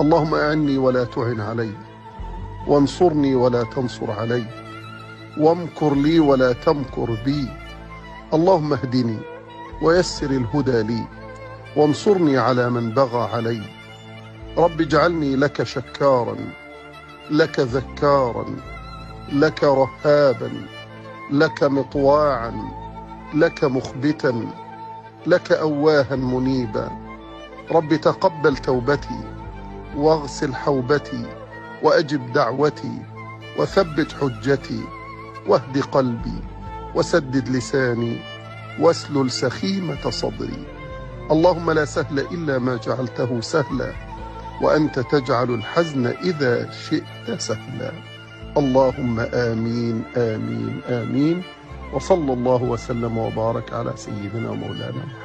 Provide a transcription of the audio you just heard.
اللهم أعني ولا تعن علي، وانصرني ولا تنصر علي، وامكر لي ولا تمكر بي. اللهم اهدني ويسر الهدى لي، وانصرني على من بغى علي. رب اجعلني لك شكارا، لك ذكارا، لك رهابا، لك مطواعا، لك مخبتا، لك أواها منيبا. رب تقبل توبتي، واغسل حوبتي، وأجب دعوتي، وثبت حجتي، واهد قلبي، وسدد لساني، واسلل سخيمة صدري. اللهم لا سهل إلا ما جعلته سهلا، وأنت تجعل الحزن إذا شئت سهلا. اللهم آمين آمين آمين. وصلى الله وسلم وبارك على سيدنا مولانا محمد.